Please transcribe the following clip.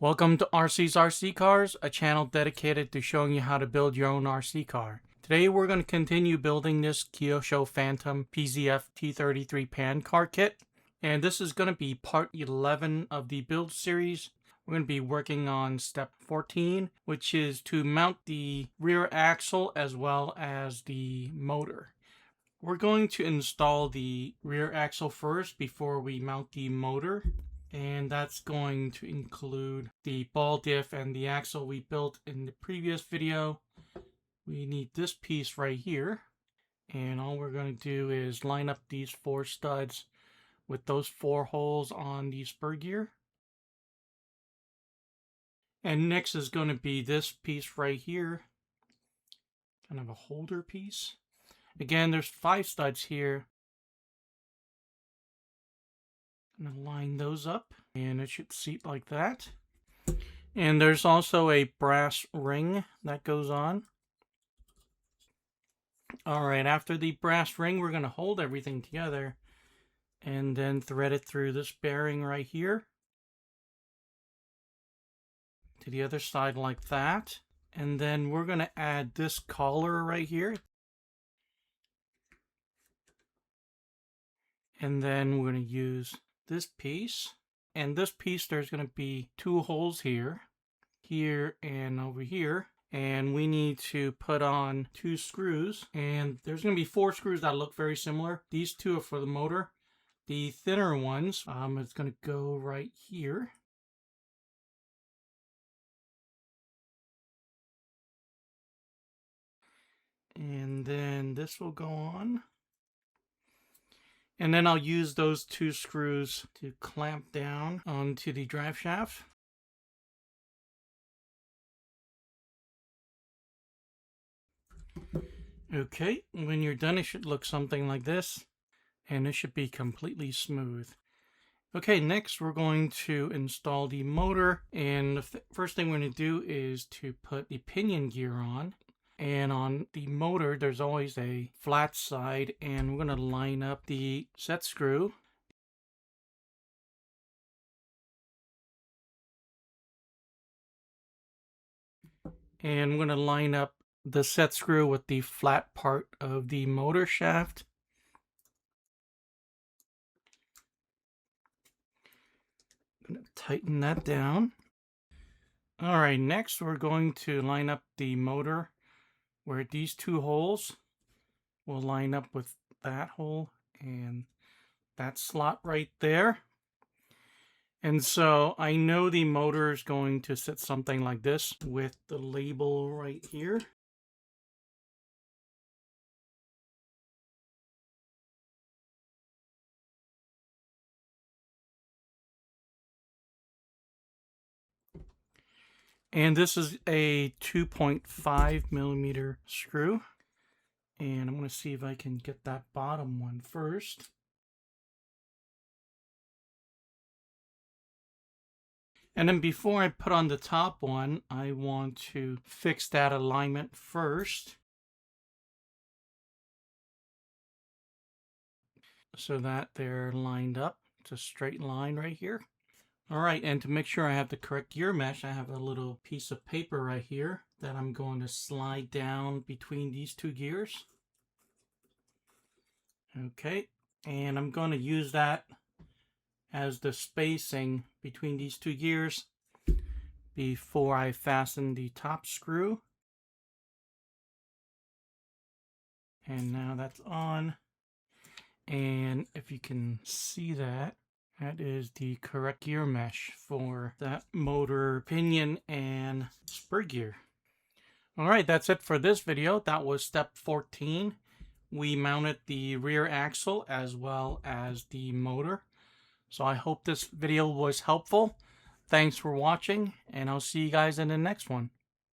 Welcome to RC's RC Cars, a channel dedicated to showing you how to build your own RC car. Today we're going to continue building this Kyosho Fantom PZF T-33 pan car kit. And this is going to be part 11 of the build series. We're going to be working on step 14, which is to mount the rear axle as well as the motor. We're going to install the rear axle first before we mount the motor. And that's going to include the ball diff and the axle we built in the previous video. We need this piece right here. And all we're going to do is line up these 4 studs with those 4 holes on the spur gear. And next is going to be this piece right here. Kind of a holder piece. Again, there's 5 studs here. I'm going to line those up, and it should seat like that. And there's also a brass ring that goes on. Alright, after the brass ring, we're going to hold everything together and then thread it through this bearing right here to the other side like that. And then we're going to add this collar right here. And then we're going to use this piece, and this piece, there's going to be 2 holes here, and over here, and we need to put on 2 screws, and there's going to be 4 screws that look very similar. These 2 are for the motor. The thinner ones, it's going to go right here. And then this will go on. And then I'll use those 2 screws to clamp down onto the drive shaft. Okay, when you're done, it should look something like this. And it should be completely smooth. Okay, next we're going to install the motor. And the first thing we're going to do is to put the pinion gear on. And on the motor, there's always a flat side, and we're going to line up the set screw. And we're going to line up the set screw with the flat part of the motor shaft. I'm going to tighten that down. Alright, next we're going to line up the motor where these 2 holes will line up with that hole and that slot right there. And so I know the motor is going to sit something like this with the label right here. And this is a 2.5 millimeter screw. And I'm going to see if I can get that bottom one first. And then before I put on the top one, I want to fix that alignment first, so that they're lined up. It's a straight line right here. Alright, and to make sure I have the correct gear mesh, I have a little piece of paper right here that I'm going to slide down between these 2 gears. Okay, and I'm going to use that as the spacing between these 2 gears before I fasten the top screw. And now that's on. And if you can see that, that is the correct gear mesh for that motor pinion and spur gear. Alright, that's it for this video. That was step 14. We mounted the rear axle as well as the motor. So I hope this video was helpful. Thanks for watching, and I'll see you guys in the next one.